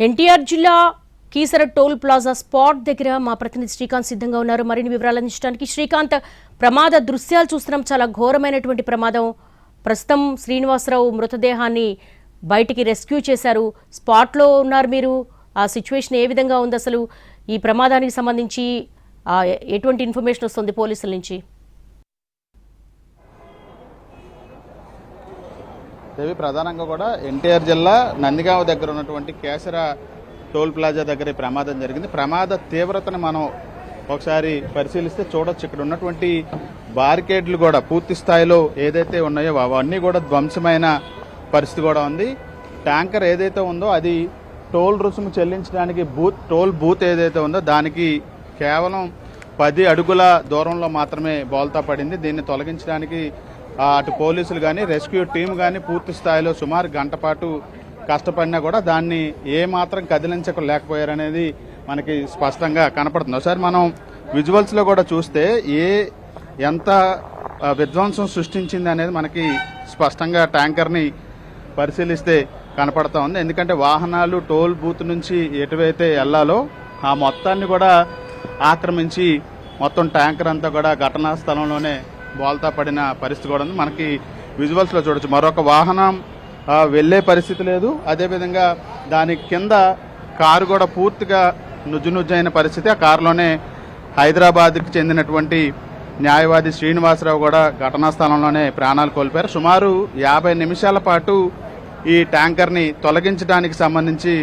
ఎన్టీఆర్ జిల్లా Keesara toll plaza spot దగ్గర మా ప్రతినిధి శ్రీకాంత్ సిద్ధంగా ఉన్నారు. మరిన్ని వివరాలు అందించడానికి శ్రీకాంత్, ప్రమాద దృశ్యాలు చూస్తున్నాం. చాలా ఘోరమైనటువంటి ప్రమాదం. ప్రస్తుతం శ్రీనివాసరావు మృతదేహాన్ని బయటికి రెస్క్యూ చేశారు. స్పాట్లో ఉన్నారు మీరు. ఆ సిచ్యువేషన్ ఏ విధంగా ఉంది? అసలు ఈ ప్రమాదానికి సంబంధించి ఎటువంటి ఇన్ఫర్మేషన్ వస్తుంది పోలీసుల నుంచి? దేవి, ప్రధానంగా కూడా ఎన్టీఆర్ జిల్లా నందిగామ దగ్గర ఉన్నటువంటి కేసర టోల్ ప్లాజా దగ్గర ప్రమాదం జరిగింది. ప్రమాద తీవ్రతను మనం ఒకసారి పరిశీలిస్తే చూడొచ్చు. ఇక్కడ ఉన్నటువంటి బారికేడ్లు కూడా పూర్తి స్థాయిలో ఏదైతే ఉన్నాయో అవన్నీ కూడా ధ్వంసమైన పరిస్థితి కూడా ఉంది. ట్యాంకర్ ఏదైతే ఉందో అది టోల్ రుసుము చెల్లించడానికి టోల్ బూత్ ఏదైతే ఉందో దానికి కేవలం 10 అడుగుల దూరంలో మాత్రమే బోల్తా పడింది. దీన్ని తొలగించడానికి అటు పోలీసులు కానీ రెస్క్యూ టీం కానీ పూర్తి స్థాయిలో సుమారు గంట పాటు కష్టపడినా కూడా దాన్ని ఏమాత్రం కదిలించలేకపోయారనేది మనకి స్పష్టంగా కనపడుతుంది. ఒకసారి మనం విజువల్స్లో కూడా చూస్తే ఎంత విధ్వంసం సృష్టించింది అనేది మనకి స్పష్టంగా ట్యాంకర్ని పరిశీలిస్తే కనపడతా ఉంది. ఎందుకంటే వాహనాలు టోల్ బూత్ నుంచి ఎటువైతే వెళ్లాలో ఆ మొత్తాన్ని కూడా ఆక్రమించి మొత్తం ట్యాంకర్ అంతా కూడా ఘటనా స్థలంలోనే బోల్తా పడిన పరిస్థితి కూడా ఉంది. మనకి విజువల్స్లో చూడొచ్చు. మరొక వాహనం వెళ్లే పరిస్థితి లేదు. అదేవిధంగా దాని కింద కారు కూడా పూర్తిగా నుజ్జునుజ్జైన పరిస్థితి. ఆ కారులోనే హైదరాబాద్కి చెందినటువంటి న్యాయవాది శ్రీనివాసరావు కూడా ఘటనా స్థలంలోనే ప్రాణాలు కోల్పోయారు. సుమారు 50 నిమిషాల పాటు ఈ ట్యాంకర్ని తొలగించడానికి సంబంధించి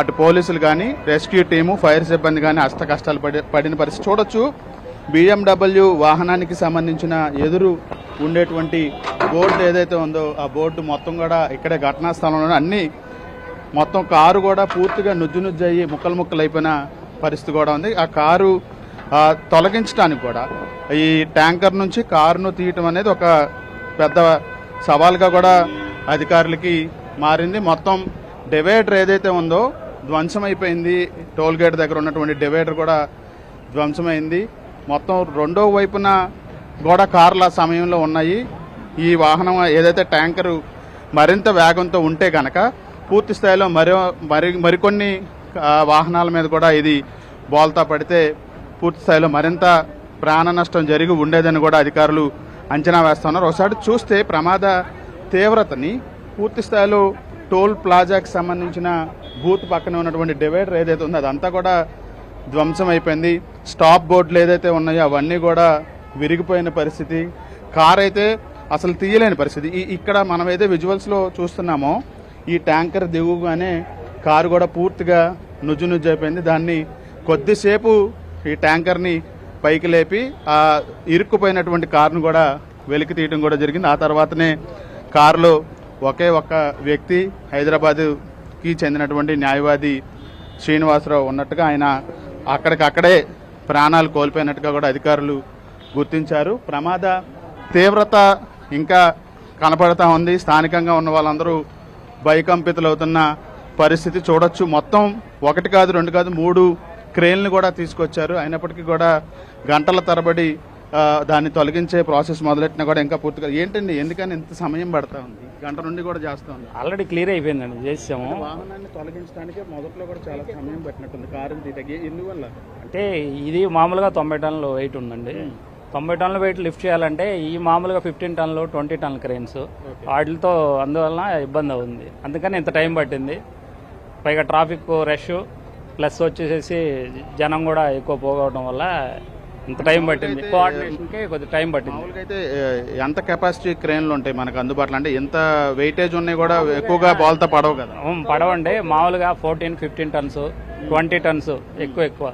అటు పోలీసులు కానీ రెస్క్యూ టీము ఫైర్ సిబ్బంది కానీ అష్ట కష్టాలు పడిన పరిస్థితి చూడొచ్చు. BMW వాహనానికి సంబంధించిన ఎదురు ఉండేటువంటి బోర్డు ఏదైతే ఉందో ఆ బోర్డు మొత్తం కూడా ఇక్కడే ఘటనా స్థలంలో అన్ని మొత్తం కారు కూడా పూర్తిగా నుజ్జుయ్యి ముక్కలు అయిపోయిన పరిస్థితి కూడా ఉంది. ఆ కారు తొలగించడానికి కూడా ఈ ట్యాంకర్ నుంచి కారును తీయటం అనేది ఒక పెద్ద సవాల్గా కూడా అధికారులకి మారింది. మొత్తం డివైడర్ ఏదైతే ఉందో ధ్వంసమైపోయింది. టోల్ గేట్ దగ్గర ఉన్నటువంటి డివైడర్ కూడా ధ్వంసమైంది. మొత్తం రెండో వైపున కూడా కార్ల సమయంలో ఉన్నాయి. ఈ వాహనం ఏదైతే ట్యాంకరు మరింత వేగంతో ఉంటే కనుక పూర్తి స్థాయిలో మరికొన్ని వాహనాల మీద కూడా ఇది బోల్తా పడితే పూర్తి స్థాయిలో మరింత ప్రాణ నష్టం జరిగి ఉండేదని కూడా అధికారులు అంచనా వేస్తున్నారు. ఒకసారి చూస్తే ప్రమాద తీవ్రతని పూర్తి స్థాయిలో టోల్ ప్లాజాకి సంబంధించిన బూత్ పక్కన ఉన్నటువంటి డివైడర్ ఏదైతే ఉందో అదంతా కూడా ధ్వంసం అయిపోయింది. స్టాప్ బోర్డులు ఏదైతే ఉన్నాయో అవన్నీ కూడా విరిగిపోయిన పరిస్థితి. కార్ అయితే అసలు తీయలేని పరిస్థితి. ఇక్కడ మనమైతే విజువల్స్లో చూస్తున్నామో ఈ ట్యాంకర్ దిగుగానే కారు కూడా పూర్తిగా నుజ్జు అయిపోయింది. దాన్ని కొద్దిసేపు ఈ ట్యాంకర్ని పైకి లేపి ఆ ఇరుక్కుపోయినటువంటి కారును కూడా వెలికి తీయడం కూడా జరిగింది. ఆ తర్వాతనే కారులో ఒకే ఒక్క వ్యక్తి హైదరాబాద్కి చెందినటువంటి న్యాయవాది శ్రీనివాసరావు ఉన్నట్టుగా ఆయన అక్కడికక్కడే ప్రాణాలు కోల్పోయినట్టుగా కూడా అధికారులు గుర్తించారు. ప్రమాద తీవ్రత ఇంకా కనపడతా ఉంది. స్థానికంగా ఉన్న వాళ్ళందరూ భయకంపితులవుతున్న పరిస్థితి చూడొచ్చు. మొత్తం 1 కాదు 2 కాదు 3 క్రేన్లు కూడా తీసుకొచ్చారు. అయినప్పటికీ కూడా గంటల తరబడి దాన్ని తొలగించే ప్రాసెస్ మొదలెట్టినా కూడా ఇంకా పూర్తిగా ఏంటండి ఎందుకని ఇంత సమయం పడతా ఉంది? గంట నుండి కూడా చేస్తా ఉంది. ఆల్రెడీ క్లియర్ అయిపోయిందండి, చేసాము. వాహనాన్ని తొలగించడానికి మొదట్లో కూడా చాలా సమయం పట్టినట్టుంది కారుని తీయడానికి. ఎందువల్ల అంటే ఇది మామూలుగా 90 టన్నులు వెయిట్ ఉందండి. 90 టన్నుల వెయిట్ లిఫ్ట్ చేయాలంటే ఈ మామూలుగా 15 టన్నులు 20 టన్నుల క్రెయిన్స్ వాటితో అందువలన ఇబ్బంది అవుతుంది. అందుకని ఇంత టైం పట్టింది. పైగా ట్రాఫిక్ రష్ ప్లస్ వచ్చేసేసి జనం కూడా ఎక్కువ పోగవడం వల్ల ఇంత టైం పట్టింది. కోఆర్డినేషన్కి కొద్దిగా టైం పట్టింది. మామూలుగా అయితే ఎంత కెపాసిటీ క్రేన్లు ఉంటాయి మనకు అందుబాటులో? అంటే ఎంత వెయిటేజ్ ఉన్నాయి కూడా ఎక్కువగా బాల్తో పడవు కదా? పడవండి. మామూలుగా 14-15 టన్స్ 20 టన్స్ ఎక్కువ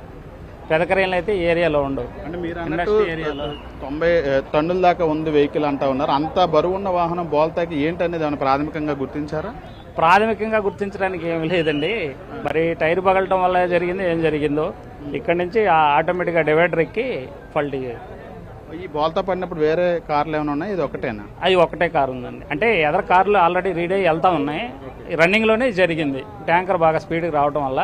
పెద్ద క్రేన్లు అయితే ఏరియాలో ఉండవు. అంటే మీరు అన్నట్టు 90 టన్నుల దాకా ఉంది వెహికల్ అంటా ఉన్నారు. అంత బరువు ఉన్న వాహనం బోల్తాకి ఏంటనేది ఏమైనా ప్రాథమికంగా గుర్తించారా? ప్రాథమికంగా గుర్తించడానికి ఏమి లేదండి. మరి టైర్ పగలటం వల్ల జరిగింది ఏం జరిగిందో ఇక్కడ నుంచి ఆటోమేటిక్గా డివైడర్ ఎక్కి ఫల్ట్. ఈ బోల్తా పడినప్పుడు వేరే కార్లు ఏమైనా ఉన్నాయి? ఇది ఒకటేనా? అది ఒకటే కారు ఉందండి. అంటే ఎదర కార్లు ఆల్రెడీ రెడీ అయ్యి వెళ్తా ఉన్నాయి. రన్నింగ్లోనే జరిగింది. ట్యాంకర్ బాగా స్పీడ్కి రావడం వల్ల.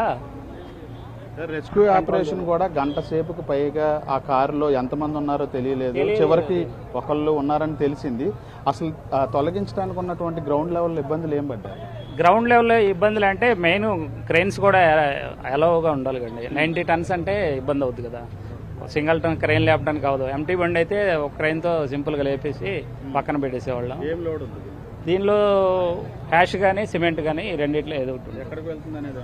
రెస్క్యూ ఆపరేషన్ కూడా గంట సేపుకు పైగా ఆ కారులో ఎంతమంది ఉన్నారో తెలియలేదు. చివరికి ఒకళ్ళు ఉన్నారని తెలిసింది. అసలు తొలగించడానికి ఉన్నటువంటి గ్రౌండ్ లెవెల్ ఇబ్బందులు ఏం పడ్డాయి? గ్రౌండ్ లెవెల్లో ఇబ్బందులు అంటే మెయిన్ క్రెయిన్స్ కూడా అలౌగా ఉండాలి కండి. 90 టన్స్ అంటే ఇబ్బంది అవుతుంది కదా, సింగిల్ టన్ క్రెయిన్ లేపడానికి అవ్వదు. ఎంటీ బండి అయితే ఒక క్రెయిన్తో సింపుల్గా లేపేసి పక్కన పెట్టేసేవాళ్ళం. ఏం లోడ్ ఉంది దీనిలో హ్యాష్ కానీ సిమెంట్ కానీ రెండిట్లో ఏదో ఉంటుంది. ఎక్కడికి వెళ్తుంది అనేది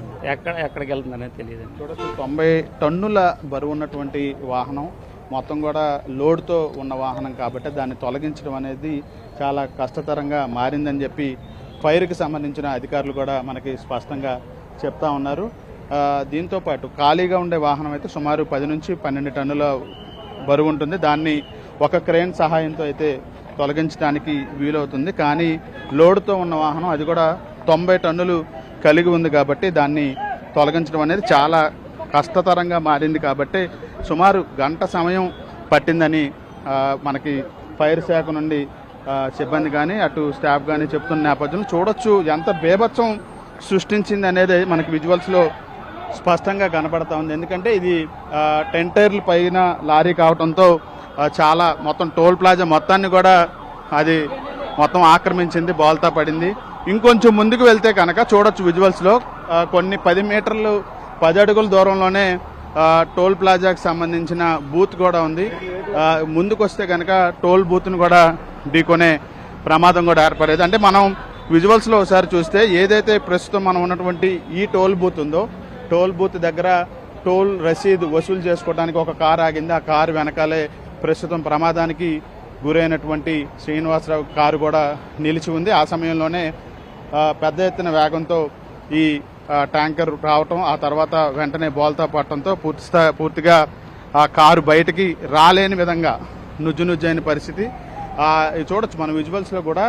ఎక్కడికి వెళ్తుంది అనేది తెలియదు. చూడొచ్చు 90 టన్నుల బరువు ఉన్నటువంటి వాహనం, మొత్తం కూడా లోడ్తో ఉన్న వాహనం కాబట్టి దాన్ని తొలగించడం అనేది చాలా కష్టతరంగా మారిందని చెప్పి ఫైర్కి సంబంధించిన అధికారులు కూడా మనకి స్పష్టంగా చెప్తా ఉన్నారు. దీంతో పాటు ఖాళీగా ఉండే వాహనం అయితే సుమారు 10 నుంచి 12 టన్నుల బరువు ఉంటుంది. దాన్ని ఒక క్రేన్ సహాయంతో అయితే తొలగించడానికి వీలవుతుంది. కానీ లోడ్తో ఉన్న వాహనం అది కూడా 90 టన్నులు కలిగి ఉంది కాబట్టి దాన్ని తొలగించడం అనేది చాలా కష్టతరంగా మారింది. కాబట్టి సుమారు గంట సమయం పట్టిందని మనకి ఫైర్ శాఖ నుండి సిబ్బంది కానీ అటు స్టాఫ్ కానీ చెప్తున్న నేపథ్యంలో చూడొచ్చు ఎంత బేభత్సం సృష్టించింది అనేది మనకి విజువల్స్లో స్పష్టంగా కనపడతా ఉంది. ఎందుకంటే ఇది 10 టైర్ల పైన లారీ కావడంతో చాలా మొత్తం టోల్ ప్లాజా మొత్తాన్ని కూడా అది మొత్తం ఆక్రమించింది, బోల్తా పడింది. ఇంకొంచెం ముందుకు వెళ్తే కనుక చూడొచ్చు విజువల్స్లో కొన్ని 10 మీటర్లు 10 అడుగుల దూరంలోనే టోల్ ప్లాజాకి సంబంధించిన బూత్ కూడా ఉంది. ముందుకు వస్తే కనుక టోల్ బూత్ను కూడా ఢీకొనే ప్రమాదం కూడా ఏర్పడేది. అంటే మనం విజువల్స్లో ఒకసారి చూస్తే ఏదైతే ప్రస్తుతం మనం ఉన్నటువంటి ఈ టోల్ బూత్ ఉందో, టోల్ బూత్ దగ్గర టోల్ రసీదు వసూలు చేసుకోవడానికి ఒక కారు ఆగింది. ఆ కారు వెనకాలే ప్రస్తుతం ప్రమాదానికి గురైనటువంటి శ్రీనివాసరావు కారు కూడా నిలిచి ఉంది. ఆ సమయంలోనే పెద్ద ఎత్తున వేగంతో ఈ ట్యాంకర్ రావటం, ఆ తర్వాత వెంటనే బోల్తా పట్టడంతో పూర్తిగా ఆ కారు బయటికి రాలేని విధంగా నుజ్జునుజ్జైన పరిస్థితి. చూడొచ్చు మన విజువల్స్లో కూడా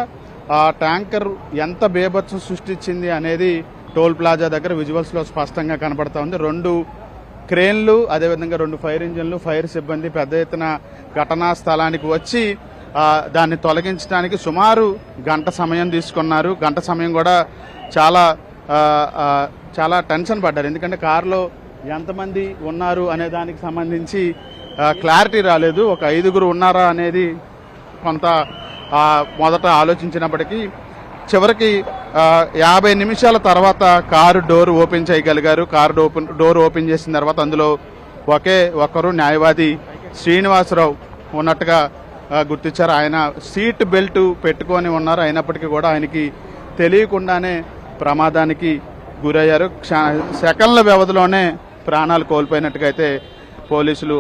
ఆ ట్యాంకర్ ఎంత బేభత్సం సృష్టించింది అనేది టోల్ ప్లాజా దగ్గర విజువల్స్లో స్పష్టంగా కనబడతా ఉంది. 2 క్రేన్లు, అదేవిధంగా 2 ఫైర్ ఇంజన్లు, ఫైర్ సిబ్బంది పెద్ద ఎత్తున ఘటనా స్థలానికి వచ్చి దాన్ని తొలగించడానికి సుమారు గంట సమయం తీసుకున్నారు. గంట సమయం కూడా చాలా టెన్షన్ పడ్డారు. ఎందుకంటే కారులో ఎంతమంది ఉన్నారు అనే దానికి సంబంధించి క్లారిటీ రాలేదు. ఒక 5గురు ఉన్నారా అనేది కొంత మొదట ఆలోచించినప్పటికీ చివరికి 50 నిమిషాల తర్వాత కారు డోర్ ఓపెన్ చేయగలిగారు. కారు డోర్ ఓపెన్ చేసిన తర్వాత అందులో ఒకరు న్యాయవాది శ్రీనివాసరావు ఉన్నట్టుగా గుర్తించారు. ఆయన సీట్ బెల్ట్ పెట్టుకొని ఉన్నారు. అయినప్పటికీ కూడా ఆయనకి తెలియకుండానే ప్రమాదానికి గురయ్యారు. సెకండ్ల వ్యవధిలోనే ప్రాణాలు కోల్పోయినట్టుగా అయితే పోలీసులు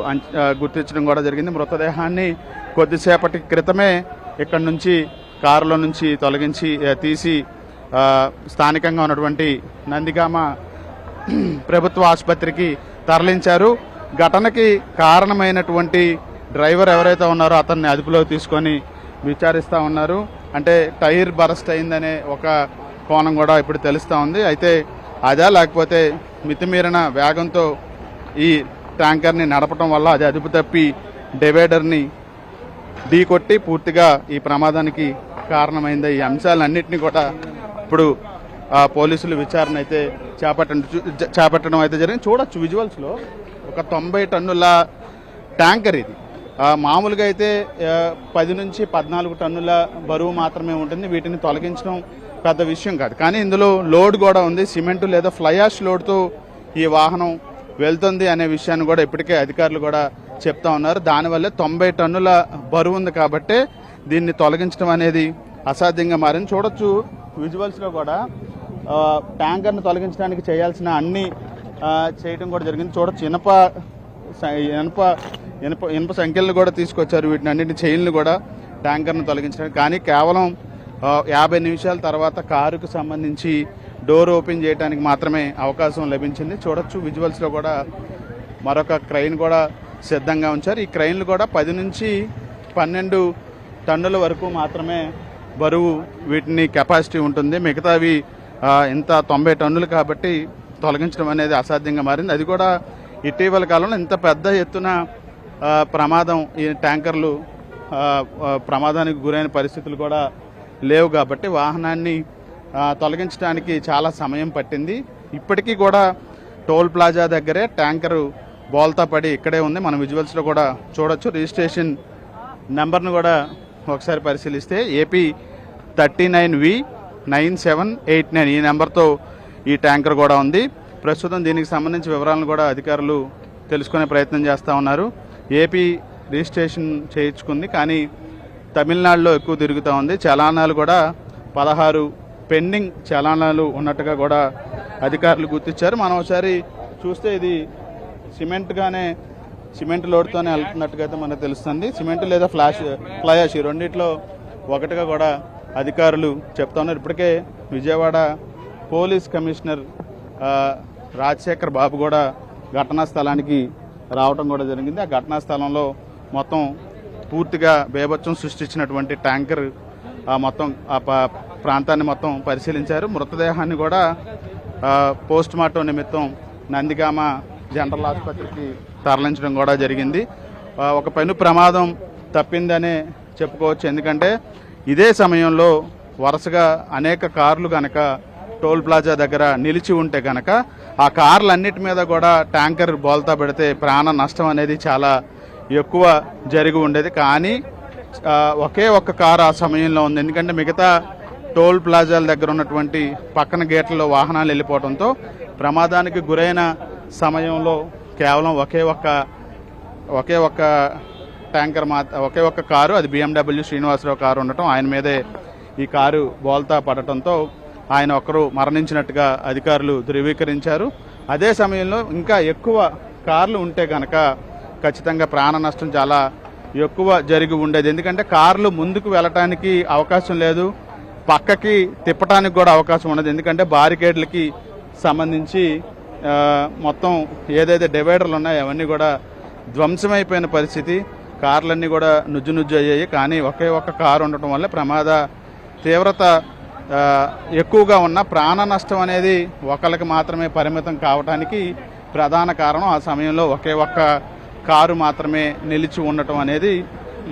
గుర్తించడం కూడా జరిగింది. మృతదేహాన్ని కొద్దిసేపటి క్రితమే ఇక్కడ నుంచి కారులో నుంచి తీసి స్థానికంగా ఉన్నటువంటి నందిగామ ప్రభుత్వ ఆసుపత్రికి తరలించారు. ఘటనకి కారణమైనటువంటి డ్రైవర్ ఎవరైతే ఉన్నారో అతన్ని అదుపులోకి తీసుకొని విచారిస్తూ ఉన్నారు. అంటే టైర్ బరస్ట్ అయిందనే ఒక కోణం కూడా ఇప్పుడు తెలుస్తూ ఉంది. అయితే అదా లేకపోతే మితిమీరిన వేగంతో ఈ ట్యాంకర్ని నడపడం వల్ల అది అదుపు తప్పి డివైడర్ని ఢీకొట్టి పూర్తిగా ఈ ప్రమాదానికి కారణమైంది. ఈ అంశాలన్నింటినీ కూడా ఇప్పుడు పోలీసులు విచారణ అయితే చేపట్టడం అయితే జరిగింది. చూడొచ్చు విజువల్స్లో ఒక 90 టన్నుల ట్యాంకర్ ఇది. మామూలుగా అయితే 10 నుంచి 14 టన్నుల బరువు మాత్రమే ఉంటుంది. వీటిని తొలగించడం పెద్ద విషయం కాదు. కానీ ఇందులో లోడ్ కూడా ఉంది. సిమెంట్ లేదా ఫ్లై యాష్ లోడ్తో ఈ వాహనం వెళ్తుంది అనే విషయాన్ని కూడా ఇప్పటికే అధికారులు కూడా చెప్తా ఉన్నారు. దానివల్లే 90 టన్నుల బరువు ఉంది కాబట్టి దీన్ని తొలగించడం అనేది అసాధ్యంగా మారింది. చూడొచ్చు విజువల్స్లో కూడా ట్యాంకర్ని తొలగించడానికి చేయాల్సిన అన్ని చేయడం కూడా జరిగింది. చూడొచ్చు ఇనుప సంఖ్యలను కూడా తీసుకొచ్చారు. వీటిని అన్నింటి చైన్లు కూడా ట్యాంకర్ను తొలగించడానికి. కానీ కేవలం 50 నిమిషాల తర్వాత కారుకు సంబంధించి డోర్ ఓపెన్ చేయడానికి మాత్రమే అవకాశం లభించింది. చూడొచ్చు విజువల్స్లో కూడా మరొక క్రెయిన్ కూడా సిద్ధంగా ఉంచారు. ఈ క్రెయిన్లు కూడా 10 నుంచి 12 టన్నుల వరకు మాత్రమే బరువు వీటిని కెపాసిటీ ఉంటుంది. మిగతావి ఇంత 90 టన్నులు కాబట్టి తొలగించడం అనేది అసాధ్యంగా మారింది. అది కూడా ఇటీవల కాలంలో ఇంత పెద్ద ఎత్తున ప్రమాదం ఈ ట్యాంకర్లు ప్రమాదానికి గురైన పరిస్థితులు కూడా లేవు కాబట్టి వాహనాన్ని తొలగించడానికి చాలా సమయం పట్టింది. ఇప్పటికీ కూడా టోల్ ప్లాజా దగ్గరే ట్యాంకరు బోల్తా పడి ఇక్కడే ఉంది. మన విజువల్స్లో కూడా చూడొచ్చు. రిజిస్ట్రేషన్ నెంబర్ను కూడా ఒకసారి పరిశీలిస్తే AP 39V 9789 ఈ నెంబర్తో ఈ ట్యాంకర్ కూడా ఉంది. ప్రస్తుతం దీనికి సంబంధించి వివరాలను కూడా అధికారులు తెలుసుకునే ప్రయత్నం చేస్తూ ఉన్నారు. ఏపీ రిజిస్ట్రేషన్ చేయించుకుంది, కానీ తమిళనాడులో ఎక్కువ తిరుగుతూ ఉంది. చలానాలు కూడా 16 పెండింగ్ చలానాలు ఉన్నట్టుగా కూడా అధికారులు గుర్తించారు. మనం ఒకసారి చూస్తే ఇది సిమెంట్ లోడ్తోనే వెళ్తున్నట్టుగా అయితే మనకు తెలుస్తుంది. సిమెంట్ లేదా ఫ్లై యాష్ ఈ రెండిట్లో ఒకటిగా కూడా అధికారులు చెప్తా ఉన్నారు. ఇప్పటికే విజయవాడ పోలీస్ కమిషనర్ రాజశేఖర్ బాబు కూడా ఘటనా స్థలానికి రావడం కూడా జరిగింది. ఆ ఘటనా స్థలంలో మొత్తం పూర్తిగా బేభత్సం సృష్టించినటువంటి ట్యాంకర్ మొత్తం ఆ ప్రాంతాన్ని మొత్తం పరిశీలించారు. మృతదేహాన్ని కూడా పోస్ట్ మార్టం నిమిత్తం నందిగామ జనరల్ ఆసుపత్రికి తరలించడం కూడా జరిగింది. ఒక పెను ప్రమాదం తప్పిందనే చెప్పుకోవచ్చు. ఎందుకంటే ఇదే సమయంలో వరుసగా అనేక కార్లు కనుక టోల్ ప్లాజా దగ్గర నిలిచి ఉంటే కనుక ఆ కార్లన్నిటి మీద కూడా ట్యాంకర్ బోల్తా పెడితే ప్రాణ నష్టం అనేది చాలా ఎక్కువ జరిగి ఉండేది. కానీ ఒకే ఒక్క కారు ఆ సమయంలో ఉంది. ఎందుకంటే మిగతా టోల్ ప్లాజాల దగ్గర ఉన్నటువంటి పక్కన గేట్లలో వాహనాలు వెళ్ళిపోవడంతో ప్రమాదానికి గురైన సమయంలో కేవలం ఒకే ఒక్క ట్యాంకర్ ఒకే ఒక్క కారు, అది BMW శ్రీనివాసరావు కారు ఉండటం, ఆయన మీదే ఈ కారు బోల్తా పడటంతో ఆయన ఒకరు మరణించినట్టుగా అధికారులు ధృవీకరించారు. అదే సమయంలో ఇంకా ఎక్కువ కార్లు ఉంటే కనుక ఖచ్చితంగా ప్రాణ నష్టం చాలా ఎక్కువ జరిగి ఉండేది. ఎందుకంటే కార్లు ముందుకు వెళ్ళటానికి అవకాశం లేదు, పక్కకి తిప్పడానికి కూడా అవకాశం ఉండదు. ఎందుకంటే బారికేడ్లకి సంబంధించి మొత్తం ఏదైతే డివైడర్లు ఉన్నాయో అవన్నీ కూడా ధ్వంసమైపోయిన పరిస్థితి. కార్లన్నీ కూడా నుజ్జు అయ్యాయి. కానీ ఒకే ఒక్క కారు ఉండటం వల్ల ప్రమాద తీవ్రత ఎక్కువగా ఉన్న ప్రాణ నష్టం అనేది ఒకరికి మాత్రమే పరిమితం కావడానికి ప్రధాన కారణం ఆ సమయంలో ఒకే ఒక్క కారు మాత్రమే నిలిచి ఉండటం అనేది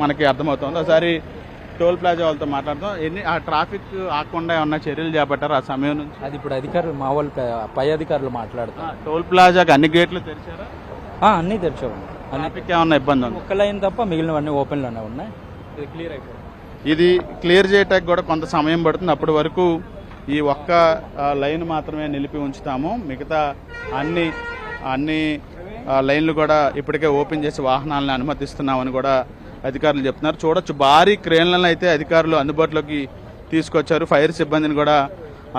మనకి అర్థమవుతుంది. ఒకసారి టోల్ ప్లాజా వాళ్ళతో మాట్లాడతాం. ఆ ట్రాఫిక్ ఆకుండా ఏమన్నా చర్యలు చేపట్టారు ఆ సమయం నుంచి? అది ఇప్పుడు అధికారులు మా వాళ్ళు పై అధికారులు మాట్లాడుతారు. టోల్ ప్లాజాకి అన్ని గేట్లు తెరిచారా? అన్నీ తెరిచాము. ట్రాఫిక్ ఏమన్నా ఇబ్బంది ఉంది? ఒక్క లైన్ తప్ప మిగిలినవన్నీ ఓపెన్లోనే ఉన్నాయి. ఇది క్లియర్ అయిపోయింది. ఇది క్లియర్ చేయటానికి కూడా కొంత సమయం పడుతుంది. అప్పటి వరకు ఈ ఒక్క లైన్ మాత్రమే నిలిపి ఉంచుతాము. మిగతా అన్ని లైన్లు కూడా ఇప్పటికే ఓపెన్ చేసి వాహనాలను అనుమతిస్తున్నామని కూడా అధికారులు చెప్తున్నారు. చూడొచ్చు, భారీ క్రేన్లను అయితే అధికారులు అందుబాటులోకి తీసుకొచ్చారు. ఫైర్ సిబ్బందిని కూడా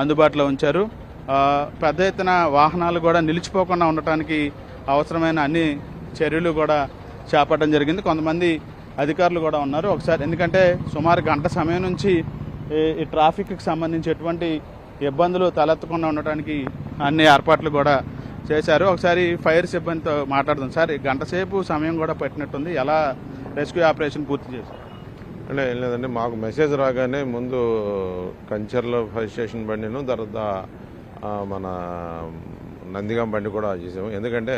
అందుబాటులో ఉంచారు. పెద్ద ఎత్తున వాహనాలు కూడా నిలిచిపోకుండా ఉండటానికి అవసరమైన అన్ని చర్యలు కూడా చేపట్టడం జరిగింది. కొంతమంది అధికారులు కూడా ఉన్నారు. ఒకసారి ఎందుకంటే సుమారు గంట సమయం నుంచి ఈ ట్రాఫిక్కి సంబంధించి ఎటువంటి ఇబ్బందులు తలెత్తకుండా ఉండటానికి అన్ని ఏర్పాట్లు కూడా చేశారు. ఒకసారి ఫైర్ సిబ్బందితో మాట్లాడదాం. సార్, గంట సేపు సమయం కూడా పట్టినట్టుంది. ఎలా రెస్క్యూ ఆపరేషన్ పూర్తి చేశారు? అంటే ఏం లేదండి, మాకు మెసేజ్ రాగానే ముందు కంచర్లో ఫైర్ స్టేషన్ బండిను, తర్వాత మన నందిగాం బండి కూడా చేసాము. ఎందుకంటే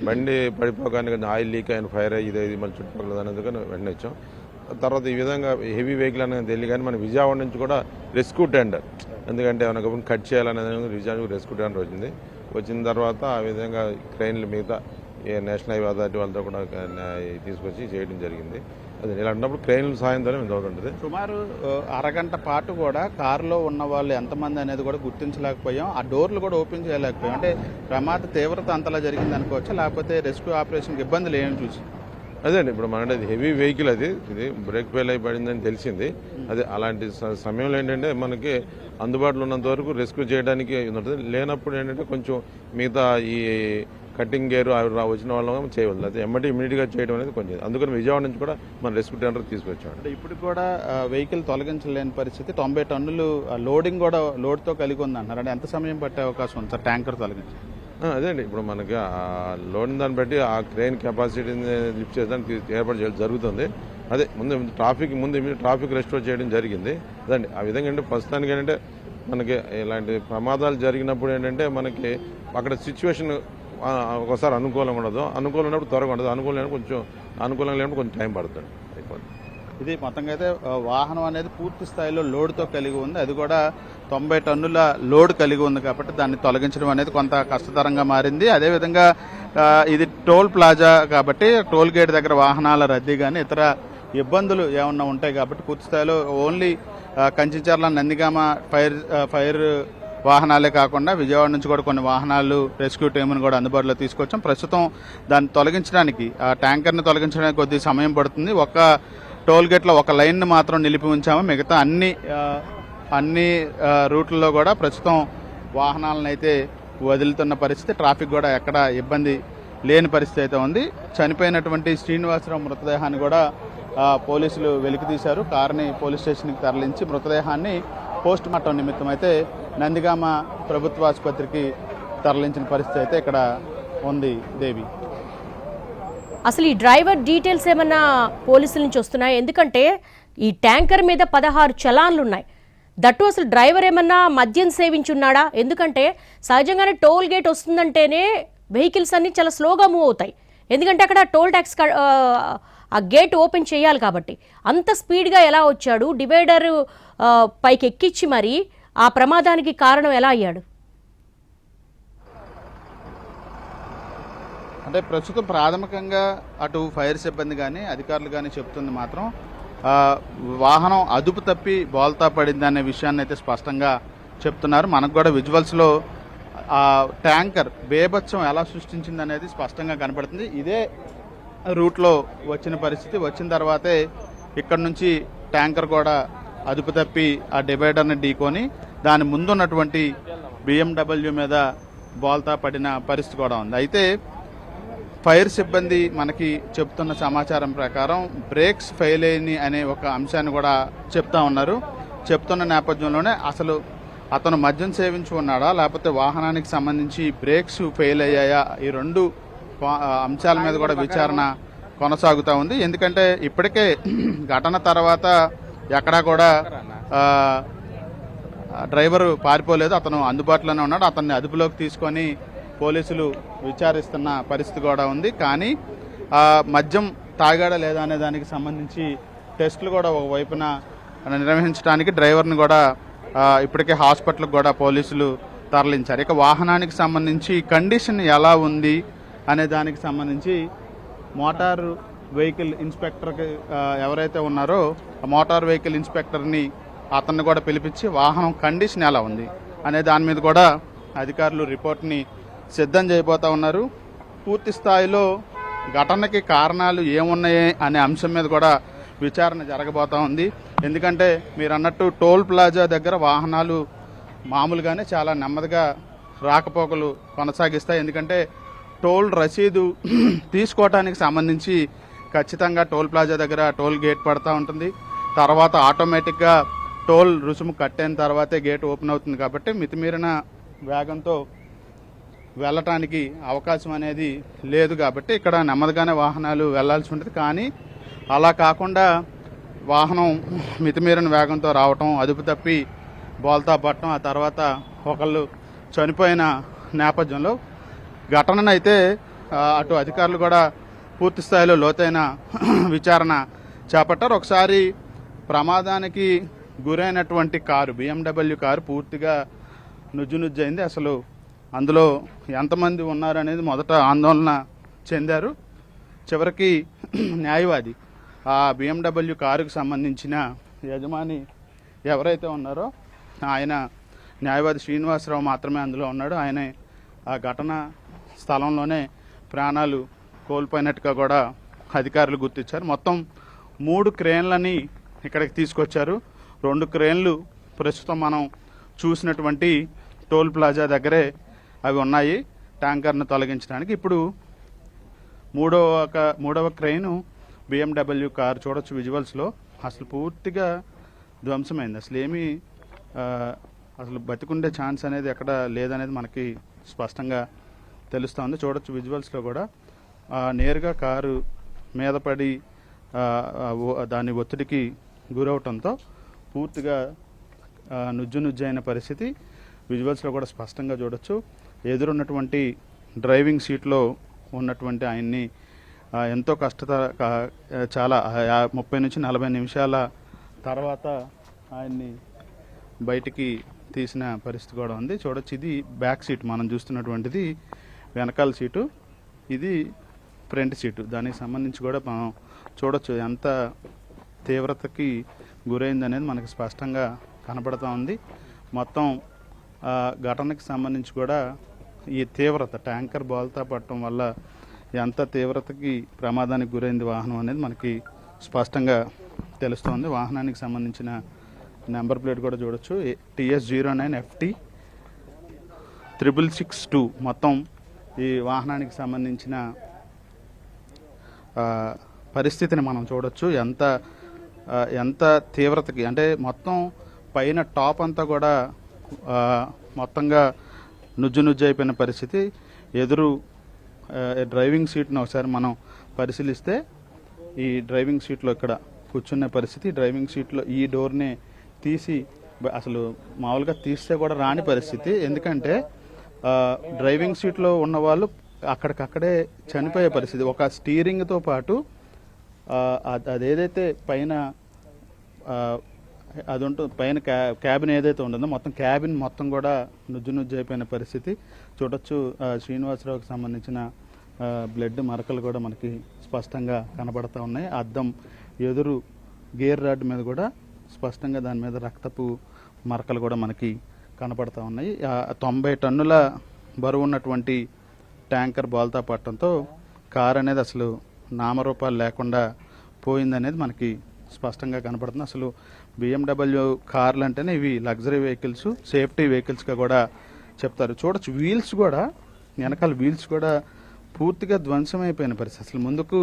బండి పడిపోగానే ఆయిల్ లీక్ అయిన ఫైర్ అయ్యి ఇది మళ్ళీ చుట్టుపక్కల అందుకని వెంటనే వచ్చాం. తర్వాత ఈ విధంగా హెవీ వెహికల్ అనేది తెలియదు, కానీ మన విజయవాడ నుంచి కూడా రెస్క్యూ టెండర్, ఎందుకంటే మనకు కట్ చేయాలనేది విజయవాడ రెస్క్యూ టెండర్ వచ్చిన తర్వాత ఆ విధంగా క్రెయిన్లు మిగతా నేషనల్ హైవే అథారిటీ వాళ్ళతో కూడా తీసుకొచ్చి చేయడం జరిగింది. అది ఇలాంటప్పుడు క్రెయిన్ల సాయంతో ఉంటుంది. సుమారు అరగంట పాటు కూడా కారులో ఉన్న వాళ్ళు ఎంతమంది అనేది కూడా గుర్తించలేకపోయాం. ఆ డోర్లు కూడా ఓపెన్ చేయలేకపోయాం. అంటే ప్రమాద తీవ్రత అంతలా జరిగింది అనుకోవచ్చా, లేకపోతే రెస్క్యూ ఆపరేషన్కి ఇబ్బందులు ఏమి చూసి? అదే అండి, ఇప్పుడు మన హెవీ వెహికల్ ఇది బ్రేక్ ఫెయిల్ అయి పడిందని తెలిసింది. అదే అలాంటి సమయంలో ఏంటంటే మనకి అందుబాటులో ఉన్నంత వరకు రెస్క్యూ చేయడానికి ఉంటుంది. లేనప్పుడు ఏంటంటే కొంచెం మిగతా ఈ కటింగ్ గేర్ వచ్చిన వాళ్ళం చేయవద్దు, అయితే ఇమీడియట్గా చేయడం అనేది కొంచెం. అందుకని విజయవాడ నుంచి కూడా మన రెస్క్యూ టెండర్ తీసుకొచ్చాం. అంటే ఇప్పుడు కూడా వెహికల్ తొలగించలేని పరిస్థితి. 90 టన్నులు లోడింగ్ కూడా లోడ్తో కలిగి ఉంది అంటున్నారు. అంటే ఎంత సమయం పట్టే అవకాశం ఉంది సార్ ట్యాంకర్ తొలగించి? అదే అండి, ఇప్పుడు మనకి లోన్ దాన్ని బట్టి ఆ క్రెయిన్ కెపాసిటీని లిఫ్ట్ చేయడానికి ఏర్పాటు చేయడం జరుగుతుంది. అదే ముందు ట్రాఫిక్ రెస్టోర్ చేయడం జరిగింది. అదండి, ఆ విధంగా అంటే ప్రస్తుతానికి ఏంటంటే మనకి ఇలాంటి ప్రమాదాలు జరిగినప్పుడు ఏంటంటే మనకి అక్కడ సిచ్యువేషన్ ఒకసారి అనుకూలంగా ఉండదు, అనుకూలం ఉన్నప్పుడు త్వరగా ఉండదు, అనుకూలంగా లేనప్పుడు కొంచెం టైం పడుతుంది, అయిపోతుంది. ఇది మొత్తంగా అయితే వాహనం అనేది పూర్తి స్థాయిలో లోడ్తో కలిగి ఉంది. అది కూడా 90 టన్నుల లోడ్ కలిగి ఉంది కాబట్టి దాన్ని తొలగించడం అనేది కొంత కష్టతరంగా మారింది. అదేవిధంగా ఇది టోల్ ప్లాజా కాబట్టి టోల్ గేట్ దగ్గర వాహనాల రద్దీ కానీ ఇతర ఇబ్బందులు ఏమన్నా ఉంటాయి కాబట్టి పూర్తి స్థాయిలో ఓన్లీ కంచిచర్ల నందిగామ ఫైర్ వాహనాలే కాకుండా విజయవాడ నుంచి కూడా కొన్ని వాహనాలు రెస్క్యూ టీంను కూడా అందుబాటులో తీసుకొచ్చాం. ప్రస్తుతం దాన్ని తొలగించడానికి ఆ ట్యాంకర్ని తొలగించడానికి కొద్ది సమయం పడుతుంది. ఒక టోల్ గేట్లో ఒక లైన్ను మాత్రం నిలిపి ఉంచాము. మిగతా అన్ని రూట్లలో కూడా ప్రస్తుతం వాహనాలను అయితే వదులుతున్న పరిస్థితి. ట్రాఫిక్ కూడా ఎక్కడ ఇబ్బంది లేని పరిస్థితి అయితే ఉంది. చనిపోయినటువంటి శ్రీనివాసరావు మృతదేహాన్ని కూడా పోలీసులు వెలికితీశారు. కారుని పోలీస్ స్టేషన్కి తరలించి మృతదేహాన్ని పోస్ట్ మార్టం నిమిత్తం అయితే నందిగామ ప్రభుత్వ ఆసుపత్రికి తరలించిన పరిస్థితి అయితే ఇక్కడ ఉంది. దేవి, అసలు ఈ డ్రైవర్ డీటెయిల్స్ ఏమన్నా పోలీసుల నుంచి వస్తున్నాయి? ఎందుకంటే ఈ ట్యాంకర్ మీద 16 చలాన్లు ఉన్నాయి. దట్టు అసలు డ్రైవర్ ఏమన్నా మద్యం సేవించున్నాడా? ఎందుకంటే సహజంగానే టోల్ గేట్ వస్తుందంటేనే వెహికల్స్ అన్నీ చాలా స్లోగా మూవ్ అవుతాయి. ఎందుకంటే అక్కడ టోల్ ట్యాక్స్ ఆ గేట్ ఓపెన్ చేయాలి కాబట్టి. అంత స్పీడ్గా ఎలా వచ్చాడు? డివైడర్ పైకి ఎక్కించి మరి ఆ ప్రమాదానికి కారణం ఎలా అయ్యాడు? అంటే ప్రస్తుతం ప్రాథమికంగా అటు ఫైర్ సిబ్బంది కానీ అధికారులు కానీ చెప్తుంది మాత్రం వాహనం అదుపు తప్పి బోల్తా పడింది అనే విషయాన్ని అయితే స్పష్టంగా చెప్తున్నారు. మనకు కూడా విజువల్స్లో ఆ ట్యాంకర్ బేభత్సం ఎలా సృష్టించింది అనేది స్పష్టంగా కనపడుతుంది. ఇదే రూట్లో వచ్చిన పరిస్థితి. వచ్చిన తర్వాతే ఇక్కడ నుంచి ట్యాంకర్ కూడా అదుపు తప్పి ఆ డివైడర్ని ఢీకొని దాని ముందున్నటువంటి BMW మీద బోల్తా పడిన పరిస్థితి కూడా ఉంది. అయితే ఫైర్ సిబ్బంది మనకి చెప్తున్న సమాచారం ప్రకారం బ్రేక్స్ ఫెయిల్ అయ్యి అనే ఒక అంశాన్ని కూడా చెప్తా ఉన్నారు. చెప్తున్న నేపథ్యంలోనే అసలు అతను మద్యం సేవించి ఉన్నాడా, లేకపోతే వాహనానికి సంబంధించి బ్రేక్స్ ఫెయిల్ అయ్యాయా, ఈ రెండు అంశాల మీద కూడా విచారణ కొనసాగుతూ ఉంది. ఎందుకంటే ఇప్పటికే ఘటన తర్వాత ఎక్కడా కూడా డ్రైవర్ పారిపోలేదు, అతను అందుబాటులోనే ఉన్నాడు. అతన్ని అదుపులోకి తీసుకొని పోలీసులు విచారిస్తున్న పరిస్థితి కూడా ఉంది. కానీ మద్యం తాగాడా లేదా అనే దానికి సంబంధించి టెస్టులు కూడా ఒకవైపున నిర్వహించడానికి డ్రైవర్ని కూడా ఇప్పటికే హాస్పిటల్కి కూడా పోలీసులు తరలించారు. ఇక వాహనానికి సంబంధించి కండిషన్ ఎలా ఉంది అనే దానికి సంబంధించి మోటార్ వెహికల్ ఇన్స్పెక్టర్కి ఎవరైతే ఉన్నారో ఆ మోటార్ వెహికల్ ఇన్స్పెక్టర్ని అతన్ని కూడా పిలిపించి వాహనం కండిషన్ ఎలా ఉంది అనే దాని మీద కూడా అధికారులు రిపోర్ట్ని సిద్ధం చేయబోతా ఉన్నారు. పూర్తి స్థాయిలో ఘటనకి కారణాలు ఏమున్నాయి అనే అంశం మీద కూడా విచారణ జరగబోతా ఉంది. ఎందుకంటే మీరు అన్నట్టు టోల్ ప్లాజా దగ్గర వాహనాలు మామూలుగానే చాలా నెమ్మదిగా రాకపోకలు కొనసాగిస్తాయి. ఎందుకంటే టోల్ రసీదు తీసుకోవటానికి సంబంధించి ఖచ్చితంగా టోల్ ప్లాజా దగ్గర టోల్ గేట్ పడతా ఉంటుంది. తర్వాత ఆటోమేటిక్గా టోల్ రుసుము కట్టిన తర్వాతే గేట్ ఓపెన్ అవుతుంది. కాబట్టి మితిమీరిన వేగంతో వెళ్ళటానికి అవకాశం అనేది లేదు. కాబట్టి ఇక్కడ నెమ్మదిగానే వాహనాలు వెళ్లాల్సి ఉంటుంది. కానీ అలా కాకుండా వాహనం మితిమీరిన వేగంతో రావటం, అదుపు తప్పి బోల్తా పట్టడం, ఆ తర్వాత ఒకళ్ళు చనిపోయిన నేపథ్యంలో ఘటననైతే అటు అధికారులు కూడా పూర్తి స్థాయిలో లోతైన విచారణ చేపట్టారు. ఒకసారి ప్రమాదానికి గురైనటువంటి కారు BMW కారు పూర్తిగా నుజ్జునుజ్జైంది. అసలు అందులో ఎంతమంది ఉన్నారనేది మొదట ఆందోళన చెందారు. చివరికి న్యాయవాది ఆ BMW కారుకు సంబంధించిన యజమాని ఎవరైతే ఉన్నారో ఆయన న్యాయవాది శ్రీనివాసరావు మాత్రమే అందులో ఉన్నాడు. ఆయన ఆ ఘటన స్థలంలోనే ప్రాణాలు కోల్పోయినట్టుగా కూడా అధికారులు గుర్తించారు. మొత్తం 3 క్రేన్లని ఇక్కడికి తీసుకొచ్చారు. 2 క్రేన్లు ప్రస్తుతం మనం చూసినటువంటి టోల్ ప్లాజా దగ్గరే అవి ఉన్నాయి ట్యాంకర్ను తొలగించడానికి. ఇప్పుడు మూడవ క్రెయిన్ BMW కారు చూడొచ్చు విజువల్స్లో. అసలు పూర్తిగా ధ్వంసమైంది. అసలు బతికుండే ఛాన్స్ అనేది ఎక్కడ లేదనేది మనకి స్పష్టంగా తెలుస్తుంది. చూడొచ్చు విజువల్స్లో కూడా నేరుగా కారు మీద పడి దాని ఒత్తిడికి గురవటంతో పూర్తిగా నుజ్జైన పరిస్థితి విజువల్స్లో కూడా స్పష్టంగా చూడొచ్చు. ఎదురున్నటువంటి డ్రైవింగ్ సీట్లో ఉన్నటువంటి ఆయన్ని ఎంతో చాలా 30 నుంచి 40 నిమిషాల తర్వాత ఆయన్ని బయటికి తీసిన పరిస్థితి కూడా ఉంది. చూడొచ్చు ఇది బ్యాక్ సీట్, మనం చూస్తున్నటువంటిది వెనకాల సీటు, ఇది ఫ్రంట్ సీటు. దానికి సంబంధించి కూడా మనం చూడొచ్చు ఎంత తీవ్రతకి గురైంది అనేది మనకి స్పష్టంగా కనపడుతూ ఉంది. మొత్తం ఘటనకి సంబంధించి కూడా ఈ తీవ్రత ట్యాంకర్ బోల్తా పడటం వల్ల ఎంత తీవ్రతకి ప్రమాదానికి గురైంది వాహనం అనేది మనకి స్పష్టంగా తెలుస్తోంది. వాహనానికి సంబంధించిన నెంబర్ ప్లేట్ కూడా చూడొచ్చు, TS09FT 6662. మొత్తం ఈ వాహనానికి సంబంధించిన పరిస్థితిని మనం చూడొచ్చు. ఎంత తీవ్రతకి అంటే మొత్తం పైన టాప్ అంతా కూడా మొత్తంగా నుజ్జు అయిపోయిన పరిస్థితి. ఎదురు డ్రైవింగ్ సీట్ను ఒకసారి మనం పరిశీలిస్తే ఈ డ్రైవింగ్ సీట్లో ఇక్కడ కూర్చున్న పరిస్థితి. డ్రైవింగ్ సీట్లో ఈ డోర్ని తీసి అసలు మామూలుగా తీస్తే కూడా రాని పరిస్థితి. ఎందుకంటే డ్రైవింగ్ సీట్లో ఉన్న వాళ్ళు అక్కడికక్కడే చనిపోయే పరిస్థితి. ఒక స్టీరింగ్తో పాటు అదేదైతే పైన అది ఉంటుంది, పైన క్యాబిన్ ఏదైతే ఉంటుందో మొత్తం క్యాబిన్ మొత్తం కూడా నుజ్జు అయిపోయిన పరిస్థితి చూడొచ్చు. శ్రీనివాసరావుకి సంబంధించిన బ్లడ్ మరకలు కూడా మనకి స్పష్టంగా కనబడుతూ ఉన్నాయి. అద్దం ఎదురు గేర్ రాడ్ మీద కూడా స్పష్టంగా దాని మీద రక్తపు మరకలు కూడా మనకి కనపడుతూ ఉన్నాయి. 90 టన్నుల బరువు ఉన్నటువంటి ట్యాంకర్ బోల్తా పట్టడంతో కార్ అనేది అసలు నామరూపాలు లేకుండా పోయిందనేది మనకి స్పష్టంగా కనపడుతుంది. అసలు BMW కార్లు అంటేనే ఇవి లగ్జరీ వెహికల్స్, సేఫ్టీ వెహికల్స్గా కూడా చెప్తారు. చూడొచ్చు వీల్స్ కూడా, వెనకాల వీల్స్ కూడా పూర్తిగా ధ్వంసమైపోయిన పరిస్థితి. అసలు ముందుకు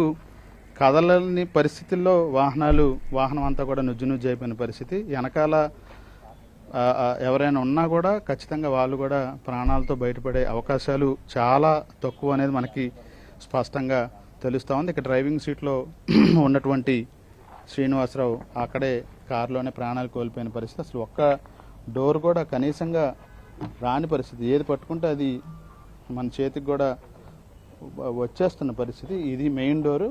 కదలని పరిస్థితుల్లో వాహనం అంతా కూడా నుజ్జు అయిపోయిన పరిస్థితి. వెనకాల ఎవరైనా ఉన్నా కూడా ఖచ్చితంగా వాళ్ళు కూడా ప్రాణాలతో బయటపడే అవకాశాలు చాలా తక్కువ అనేది మనకి స్పష్టంగా తెలుస్తూ ఉంది. ఇక డ్రైవింగ్ సీట్లో ఉన్నటువంటి శ్రీనివాసరావు అక్కడే కారులోనే ప్రాణాలు కోల్పోయిన పరిస్థితి. అసలు ఒక్క డోర్ కూడా కనీసంగా రాని పరిస్థితి. ఏది పట్టుకుంటే అది మన చేతికి కూడా వచ్చేస్తున్న పరిస్థితి. ఇది మెయిన్ డోరు,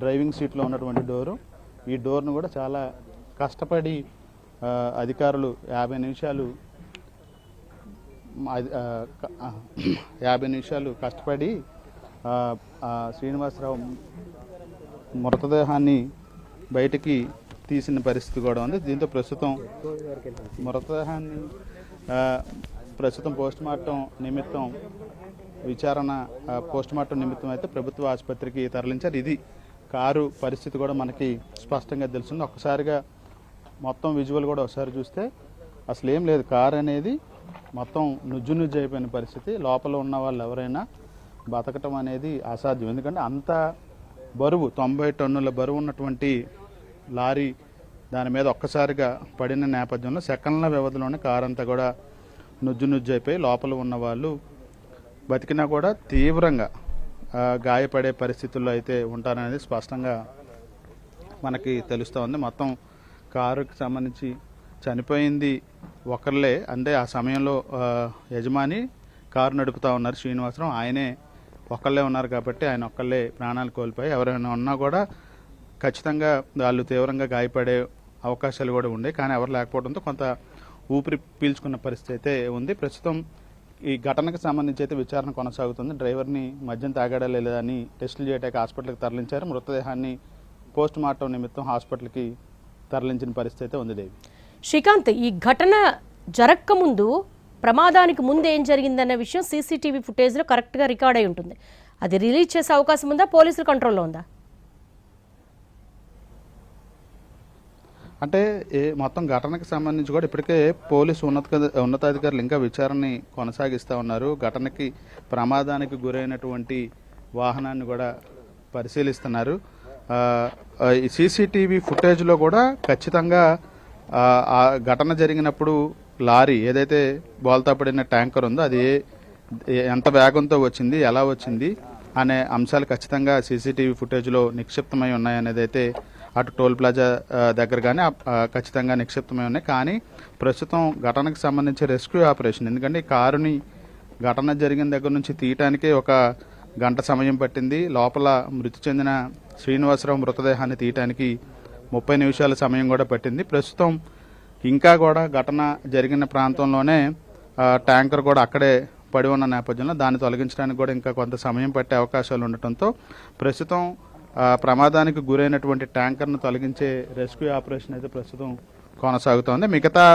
డ్రైవింగ్ సీట్లో ఉన్నటువంటి డోరు. ఈ డోర్ను కూడా చాలా కష్టపడి అధికారులు 50 నిమిషాలు కష్టపడి శ్రీనివాసరావు మృతదేహాన్ని బయటికి తీసిన పరిస్థితి కూడా ఉంది. దీంతో ప్రస్తుతం మృతదేహాన్ని పోస్టుమార్టం నిమిత్తం పోస్టుమార్టం నిమిత్తం అయితే ప్రభుత్వ ఆసుపత్రికి తరలించారు. ఇది కారు పరిస్థితి కూడా మనకి స్పష్టంగా తెలుస్తుంది. ఒక్కసారిగా మొత్తం విజువల్ కూడా ఒకసారి చూస్తే అసలు ఏం లేదు, కారు అనేది మొత్తం నుజ్జు అయిపోయిన పరిస్థితి. లోపల ఉన్న వాళ్ళు ఎవరైనా బతకటం అనేది అసాధ్యం. ఎందుకంటే అంత బరువు 90 టన్నుల బరువు ఉన్నటువంటి లారీ దాని మీద ఒక్కసారిగా పడిన నేపథ్యంలో సెకండ్ల వ్యవధిలోనే కారు అంతా కూడా నుజ్జు అయిపోయి లోపల ఉన్న వాళ్ళు బతికినా కూడా తీవ్రంగా గాయపడే పరిస్థితుల్లో అయితే ఉంటారనేది స్పష్టంగా మనకి తెలుస్తూ ఉంది. మొత్తం కారుకి సంబంధించి చనిపోయింది ఒకళ్ళే, అంటే ఆ సమయంలో యజమాని కారు నడుపుతూ ఉన్నారు శ్రీనివాసరావు, ఆయనే ఒక్కళ్ళే ఉన్నారు కాబట్టి ఆయన ఒక్కళ్ళే ప్రాణాలు కోల్పోయి ఎవరైనా ఉన్నా కూడా ఖచ్చితంగా వాళ్ళు తీవ్రంగా గాయపడే అవకాశాలు కూడా ఉండే, కానీ ఎవరు లేకపోవడంతో కొంత ఊపిరి పీల్చుకున్న పరిస్థితి అయితే ఉంది. ప్రస్తుతం ఈ ఘటనకు సంబంధించి అయితే విచారణ కొనసాగుతుంది. డ్రైవర్ని మద్యం తాగాడా లేదా అని టెస్టులు చేయడానికి హాస్పిటల్కి తరలించారు. మృతదేహాన్ని పోస్ట్ మార్టం నిమిత్తం హాస్పిటల్కి తరలించిన పరిస్థితి అయితే ఉంది. దేవి, శ్రీకాంత్, ఈ ఘటన జరక్క ముందు ప్రమాదానికి ముందు ఏం జరిగిందనే విషయం సీసీటీవీ ఫుటేజ్లో కరెక్ట్గా రికార్డ్ అయి ఉంటుంది. అది రిలీజ్ చేసే అవకాశం ఉందా? పోలీసుల కంట్రోల్లో ఉందా? అంటే మొత్తం ఘటనకు సంబంధించి కూడా ఇప్పటికే పోలీసు ఉన్నతాధికారులు ఇంకా విచారణని కొనసాగిస్తూ ఉన్నారు. ఘటనకి ప్రమాదానికి గురైనటువంటి వాహనాన్ని కూడా పరిశీలిస్తున్నారు. ఈ సీసీటీవీ ఫుటేజ్లో కూడా ఖచ్చితంగా ఆ ఘటన జరిగినప్పుడు లారీ ఏదైతే బోల్తా పడిన ట్యాంకర్ ఉందో అది ఎంత వేగంతో వచ్చింది, ఎలా వచ్చింది అనే అంశాలు ఖచ్చితంగా సీసీటీవీ ఫుటేజ్లో నిక్షిప్తమై ఉన్నాయనేది అయితే అటు టోల్ ప్లాజా దగ్గర కానీ ఖచ్చితంగా నిక్షిప్తమై ఉన్నాయి. కానీ ప్రస్తుతం ఘటనకు సంబంధించి రెస్క్యూ ఆపరేషన్, ఎందుకంటే ఈ కారుని ఘటన జరిగిన దగ్గర నుంచి తీయటానికే 1 గంట సమయం పట్టింది. లోపల మృతి చెందిన శ్రీనివాసరావు మృతదేహాన్ని తీయటానికి 30 నిమిషాల సమయం కూడా పట్టింది. ప్రస్తుతం ఇంకా కూడా ఘటన జరిగిన ప్రాంతంలోనే ట్యాంకర్ కూడా అక్కడే పడి ఉన్న నేపథ్యంలో దాన్ని తొలగించడానికి కూడా ఇంకా కొంత సమయం పట్టే అవకాశాలు ఉండటంతో ప్రస్తుతం ప్రమాదానికి గురైనటువంటి ట్యాంకర్ను తొలగించే రెస్క్యూ ఆపరేషన్ అయితే ప్రస్తుతం కొనసాగుతోంది. మిగతా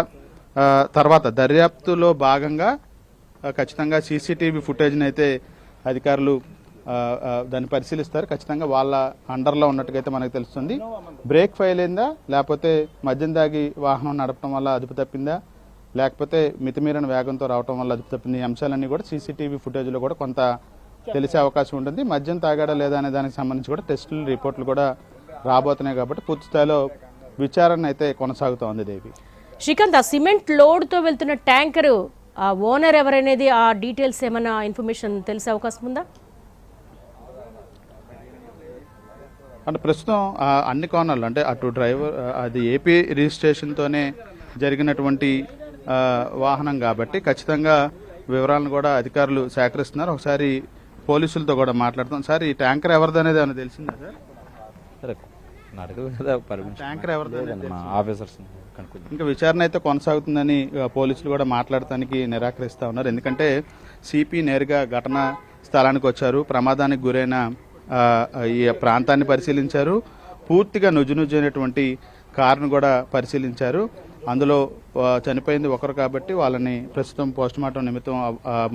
తర్వాత దర్యాప్తులో భాగంగా ఖచ్చితంగా సీసీటీవీ ఫుటేజ్ని అయితే అధికారులు దాన్ని పరిశీలిస్తారు. ఖచ్చితంగా వాళ్ళ అండర్లో ఉన్నట్టుగైతే మనకు తెలుస్తుంది. బ్రేక్ ఫెయిల్ అయిందా, లేకపోతే మద్యం దాగి వాహనం నడపడం వల్ల అదుపు తప్పిందా, లేకపోతే మితిమీరిన వేగంతో రావడం వల్ల అదుపు తప్పింది, ఈ అంశాలన్నీ కూడా సీసీటీవీ ఫుటేజ్లో కూడా కొంత తెలిసే అవకాశం ఉంటుంది. మద్యం తాగాడా లేదా అనే దానికి సంబంధించి కూడా టెస్టులు రిపోర్ట్లు కూడా రాబోతున్నాయి కాబట్టి పూర్తి స్థాయిలో విచారణ అయితే కొనసాగుతోంది. దేవి, శ్రీకాంత్, ఆ సిమెంట్ లోడ్తో వెళ్తున్న ట్యాంకరు ఆ ఓనర్ ఎవరనేది, ఆ డీటెయిల్స్ ఏమైనా ఇన్ఫర్మేషన్ తెలిసే అవకాశం ఉందా? అంటే ప్రస్తుతం అన్ని కోణాలు అంటే అటు డ్రైవర్ అది ఏపీ రిజిస్ట్రేషన్తోనే జరిగినటువంటి వాహనం కాబట్టి ఖచ్చితంగా వివరాలను కూడా అధికారులు సేకరిస్తున్నారు. ఒకసారి పోలీసులతో కూడా మాట్లాడుతాం. సార్, ఈ ట్యాంకర్ ఎవరిది అనేది ఏమైనా తెలిసిందా సార్? సరే అడగదు కదా పర్మిషన్. ట్యాంకర్ ఎవరిది? మా ఆఫీసర్స్ కనుక్కుందాం. ఇంకా విచారణ అయితే కొనసాగుతుందని పోలీసులు కూడా మాట్లాడటానికి నిరాకరిస్తూ ఉన్నారు. ఎందుకంటే సిపి నేరుగా ఘటనా స్థలానికి వచ్చారు, ప్రమాదానికి గురైన ఈ ప్రాంతాన్ని పరిశీలించారు, పూర్తిగా నుజ్జునుజ్జైనటువంటి కారును కూడా పరిశీలించారు. అందులో చనిపోయింది ఒకరు కాబట్టి వాళ్ళని ప్రస్తుతం పోస్టుమార్టం నిమిత్తం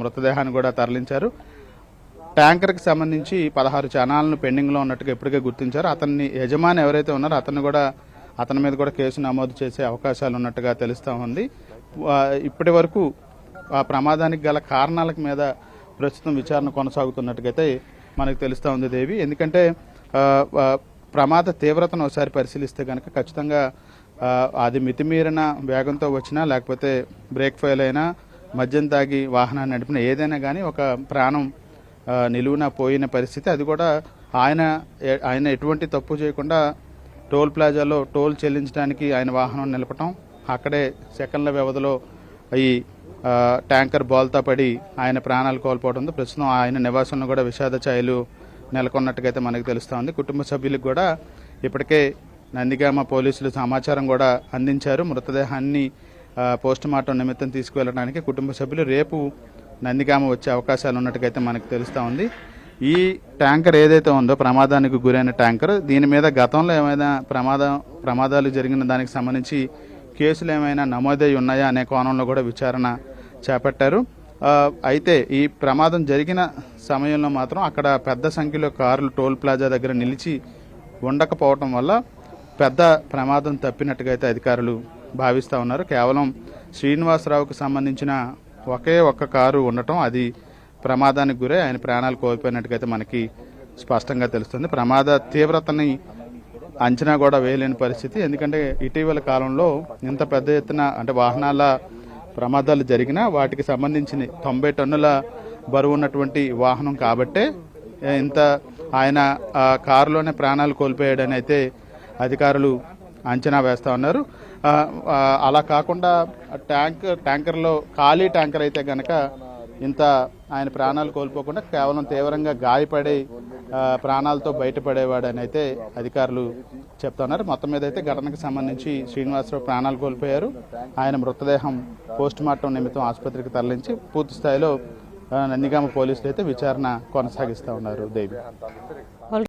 మృతదేహాన్ని కూడా తరలించారు. ట్యాంకర్కి సంబంధించి 16 చానాలను పెండింగ్లో ఉన్నట్టుగా ఇప్పటికే గుర్తించారు. అతన్ని యజమాని ఎవరైతే ఉన్నారో అతని మీద కూడా కేసు నమోదు చేసే అవకాశాలు ఉన్నట్టుగా తెలుస్తూ ఉంది. ఇప్పటి వరకు ఆ ప్రమాదానికి గల కారణాల మీద ప్రస్తుతం విచారణ కొనసాగుతున్నట్టుగైతే మనకు తెలుస్తూ ఉంది దేవి. ఎందుకంటే ప్రమాద తీవ్రతను ఒకసారి పరిశీలిస్తే కనుక ఖచ్చితంగా అది మితిమీరిన వేగంతో వచ్చినా, లేకపోతే బ్రేక్ ఫెయిల్ అయినా, మద్యం తాగి వాహనాన్ని నడిపిన ఏదైనా కానీ ఒక ప్రాణం నిలువున పోయిన పరిస్థితి. అది కూడా ఆయన ఎటువంటి తప్పు చేయకుండా టోల్ ప్లాజాలో టోల్ చెల్లించడానికి ఆయన వాహనం నిలపటం, అక్కడే సెకండ్ల వ్యవధిలో ఈ ట్యాంకర్ బోల్తా పడి ఆయన ప్రాణాలు కోల్పోవడంతో ప్రస్తుతం ఆయన నివాసంలో కూడా విషాద ఛాయలు నెలకొన్నట్టుగైతే మనకు తెలుస్తూ ఉంది. కుటుంబ సభ్యులకు కూడా ఇప్పటికే నందిగామ పోలీసులు సమాచారం కూడా అందించారు. మృతదేహాన్ని పోస్టుమార్టం నిమిత్తం తీసుకువెళ్ళడానికి కుటుంబ సభ్యులు రేపు నందిగామ వచ్చే అవకాశాలు ఉన్నట్టుగైతే మనకు తెలుస్తూ ఉంది. ఈ ట్యాంకర్ ఏదైతే ఉందో ప్రమాదానికి గురైన ట్యాంకర్, దీని మీద గతంలో ఏమైనా ప్రమాదాలు జరిగిన దానికి సంబంధించి కేసులు ఏమైనా నమోదై ఉన్నాయా అనే కోణంలో కూడా విచారణ చేపట్టారు. అయితే ఈ ప్రమాదం జరిగిన సమయంలో మాత్రం అక్కడ పెద్ద సంఖ్యలో కార్లు టోల్ ప్లాజా దగ్గర నిలిచి ఉండకపోవటం వల్ల పెద్ద ప్రమాదం తప్పినట్టుగా అయితే అధికారులు భావిస్తూ ఉన్నారు. కేవలం శ్రీనివాసరావుకు సంబంధించిన ఒకే ఒక్క కారు ఉండటం, అది ప్రమాదానికి గురై ఆయన ప్రాణాలు కోల్పోయినట్టుగైతే మనకి స్పష్టంగా తెలుస్తుంది. ప్రమాద తీవ్రతని అంచనా కూడా వేయలేని పరిస్థితి. ఎందుకంటే ఇటీవల కాలంలో ఇంత పెద్ద ఎత్తున అంటే వాహనాల ప్రమాదాలు జరిగినా వాటికి సంబంధించిన 90 టన్నుల బరువు ఉన్నటువంటి వాహనం కాబట్టే ఇంత ఆయన కారులోనే ప్రాణాలు కోల్పోయాడని అయితే అధికారులు అంచనా వేస్తూ ఉన్నారు. అలా కాకుండా ట్యాంకర్లో ఖాళీ ట్యాంకర్ అయితే కనుక ఇంత ఆయన ప్రాణాలు కోల్పోకుండా కేవలం తీవ్రంగా గాయపడి ప్రాణాలతో బయటపడేవాడని అయితే అధికారులు చెప్తున్నారు. మొత్తం మీద అయితే ఘటనకు సంబంధించి శ్రీనివాసరావు ప్రాణాలు కోల్పోయారు. ఆయన మృతదేహం పోస్టుమార్టం నిమిత్తం ఆసుపత్రికి తరలించి పూర్తి స్థాయిలో నందిగామ పోలీసులు అయితే విచారణ కొనసాగిస్తూ ఉన్నారు. దేవి.